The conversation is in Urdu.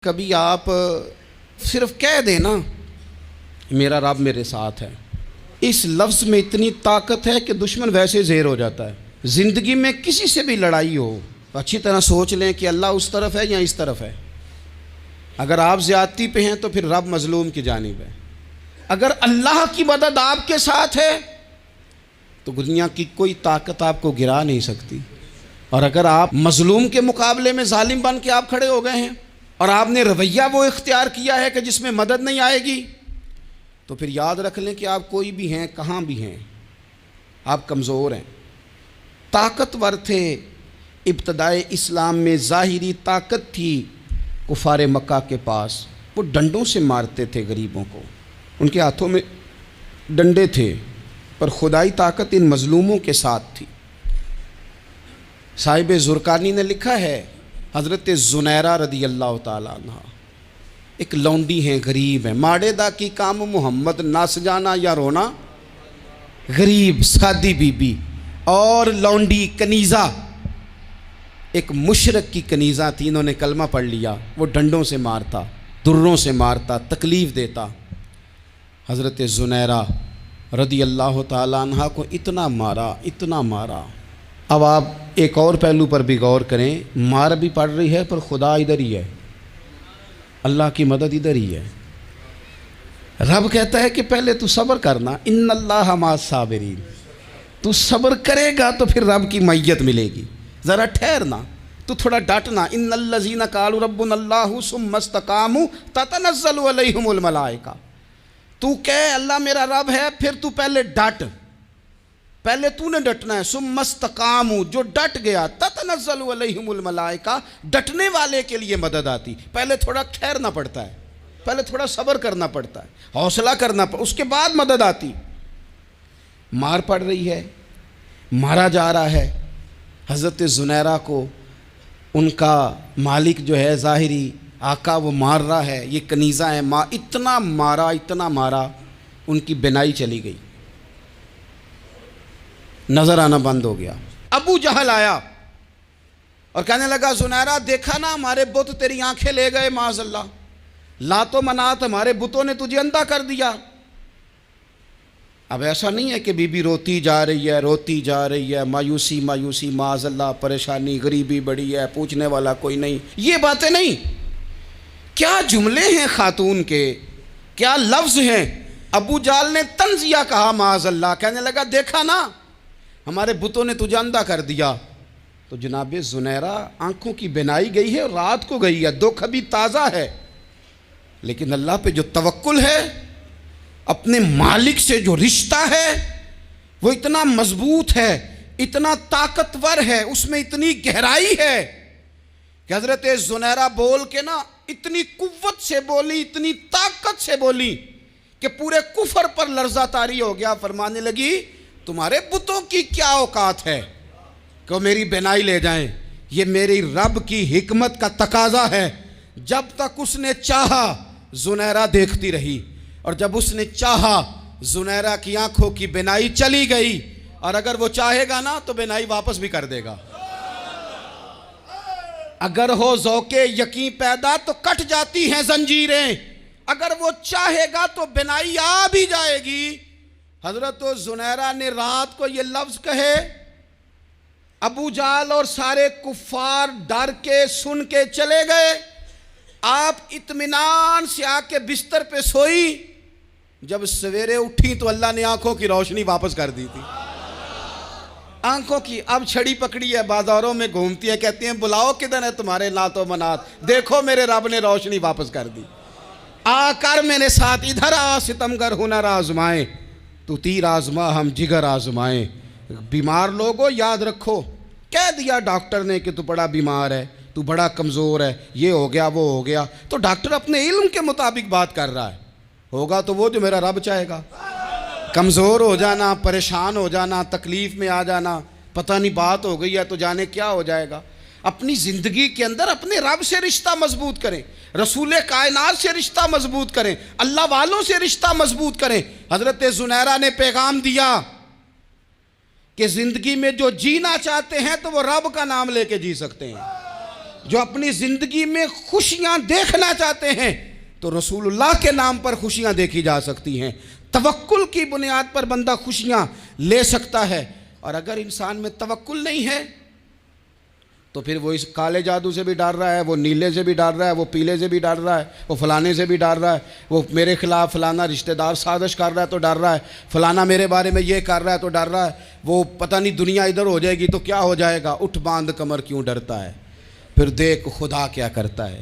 کبھی آپ صرف کہہ دیں نا میرا رب میرے ساتھ ہے، اس لفظ میں اتنی طاقت ہے کہ دشمن ویسے زیر ہو جاتا ہے۔ زندگی میں کسی سے بھی لڑائی ہو اچھی طرح سوچ لیں کہ اللہ اس طرف ہے یا اس طرف ہے۔ اگر آپ زیادتی پہ ہیں تو پھر رب مظلوم کی جانب ہے۔ اگر اللہ کی مدد آپ کے ساتھ ہے تو دنیا کی کوئی طاقت آپ کو گرا نہیں سکتی، اور اگر آپ مظلوم کے مقابلے میں ظالم بن کے آپ کھڑے ہو گئے ہیں اور آپ نے رویہ وہ اختیار کیا ہے کہ جس میں مدد نہیں آئے گی، تو پھر یاد رکھ لیں کہ آپ کوئی بھی ہیں، کہاں بھی ہیں، آپ کمزور ہیں۔ طاقتور تھے ابتدائے اسلام میں، ظاہری طاقت تھی کفار مکہ کے پاس، وہ ڈنڈوں سے مارتے تھے غریبوں کو، ان کے ہاتھوں میں ڈنڈے تھے، پر خدائی طاقت ان مظلوموں کے ساتھ تھی۔ صاحب زرقانی نے لکھا ہے، حضرت زنیرہ رضی اللہ تعالیٰ عنہ ایک لونڈی ہیں، غریب ہیں، ماڑے دا کی کام محمد نس جانا یا رونا، غریب سادی بی بی اور لونڈی کنیزہ، ایک مشرک کی کنیزہ تھی، انہوں نے کلمہ پڑھ لیا، وہ ڈنڈوں سے مارتا، دروں سے مارتا، تکلیف دیتا۔ حضرت زنیرہ رضی اللہ تعالیٰ عنہ کو اتنا مارا، اتنا مارا۔ اب آپ ایک اور پہلو پر بھی غور کریں، مار بھی پڑ رہی ہے پر خدا ادھر ہی ہے، اللہ کی مدد ادھر ہی ہے۔ رب کہتا ہے کہ پہلے تو صبر کرنا، ان اللہ مع الصابرین، تو صبر کرے گا تو پھر رب کی معیت ملے گی، ذرا ٹھہرنا، تو تھوڑا ڈٹنا۔ ان الذین قالوا ربنا اللہ ثم استقاموا تتنزل علیہم الملائکہ، تو کہے اللہ میرا رب ہے، پھر تو پہلے ڈٹ، پہلے تو نے ڈٹنا ہے۔ ثم استقاموا، جو ڈٹ گیا، تتنزل علیہم الملائکہ، ڈٹنے والے کے لیے مدد آتی، پہلے تھوڑا ٹھہرنا پڑتا ہے، پہلے تھوڑا صبر کرنا پڑتا ہے، حوصلہ کرنا پڑتا، اس کے بعد مدد آتی۔ مار پڑ رہی ہے، مارا جا رہا ہے، حضرت زنیرہ کو ان کا مالک جو ہے ظاہری آقا وہ مار رہا ہے، یہ کنیزہ ہے، اتنا مارا، اتنا مارا، ان کی بینائی چلی گئی، نظر آنا بند ہو گیا۔ ابو جہل آیا اور کہنے لگا زنیرہ دیکھا نا ہمارے بت تیری آنکھیں لے گئے، معاذ اللہ، لات و منات ہمارے بتوں نے تجھے اندھا کر دیا۔ اب ایسا نہیں ہے کہ بی بی روتی جا رہی ہے، روتی جا رہی ہے، مایوسی مایوسی، معاذ اللہ، پریشانی، غریبی بڑی ہے، پوچھنے والا کوئی نہیں، یہ باتیں نہیں۔ کیا جملے ہیں خاتون کے، کیا لفظ ہیں۔ ابو جہل نے تنزیہ کہا، معاذ اللہ، کہنے لگا دیکھا نا ہمارے بتوں نے تجھے اندھا کر دیا۔ تو جناب زنیرہ آنکھوں کی بینائی گئی ہے اور رات کو گئی ہے، دکھ ابھی تازہ ہے، لیکن اللہ پہ جو توکل ہے، اپنے مالک سے جو رشتہ ہے وہ اتنا مضبوط ہے، اتنا طاقتور ہے، اس میں اتنی گہرائی ہے کہ حضرت زنیرہ بول کے نا اتنی قوت سے بولی، اتنی طاقت سے بولی کہ پورے کفر پر لرزہ طاری ہو گیا۔ فرمانے لگی تمہارے بتوں کی کیا اوقات ہے کہ وہ میری بینائی لے جائیں، یہ میری رب کی حکمت کا تقاضا ہے۔ جب تک اس نے چاہا زنیرہ دیکھتی رہی، اور جب اس نے چاہا زنیرہ کی آنکھوں کی بینائی چلی گئی، اور اگر وہ چاہے گا نا تو بینائی واپس بھی کر دے گا۔ اگر ہو ذوق یقین پیدا تو کٹ جاتی ہیں زنجیریں، اگر وہ چاہے گا تو بینائی آ بھی جائے گی۔ حضرت زنیرہ نے رات کو یہ لفظ کہے، ابو جہل اور سارے کفار ڈر کے سن کے چلے گئے، آپ اطمینان سے آ کے بستر پہ سوئی۔ جب سویرے اٹھی تو اللہ نے آنکھوں کی روشنی واپس کر دی تھی، آنکھوں کی اب چھڑی پکڑی ہے، بازاروں میں گھومتی ہے، کہتی ہیں بلاؤ کدھر ہے تمہارے لات و منات، دیکھو میرے رب نے روشنی واپس کر دی، آ کر میرے ساتھ ادھر آ، ستمگر ہنر آزمائیں، تو تیر آزما ہم جگر آزمائیں۔ بیمار لوگوں یاد رکھو، کہہ دیا ڈاکٹر نے کہ تو بڑا بیمار ہے، تو بڑا کمزور ہے، یہ ہو گیا وہ ہو گیا، تو ڈاکٹر اپنے علم کے مطابق بات کر رہا ہے، ہوگا تو وہ جو میرا رب چاہے گا۔ کمزور ہو جانا، پریشان ہو جانا، تکلیف میں آ جانا، پتہ نہیں بات ہو گئی ہے تو جانے کیا ہو جائے گا۔ اپنی زندگی کے اندر اپنے رب سے رشتہ مضبوط کریں، رسول کائنات سے رشتہ مضبوط کریں، اللہ والوں سے رشتہ مضبوط کریں۔ حضرت زنیرہ نے پیغام دیا کہ زندگی میں جو جینا چاہتے ہیں تو وہ رب کا نام لے کے جی سکتے ہیں۔ جو اپنی زندگی میں خوشیاں دیکھنا چاہتے ہیں تو رسول اللہ کے نام پر خوشیاں دیکھی جا سکتی ہیں. توکل کی بنیاد پر بندہ خوشیاں لے سکتا ہے. اور اگر انسان میں توکل نہیں ہے تو پھر وہ اس کالے جادو سے بھی ڈر رہا ہے, وہ نیلے سے بھی ڈر رہا ہے, وہ پیلے سے بھی ڈر رہا ہے, وہ فلانے سے بھی ڈر رہا ہے, وہ میرے خلاف فلانا رشتہ دار سازش کر رہا ہے تو ڈر رہا ہے, فلانا میرے بارے میں یہ کر رہا ہے تو ڈر رہا ہے, وہ پتہ نہیں دنیا ادھر ہو جائے گی تو کیا ہو جائے گا. اٹھ باندھ کمر کیوں ڈرتا ہے, پھر دیکھ خدا کیا کرتا ہے.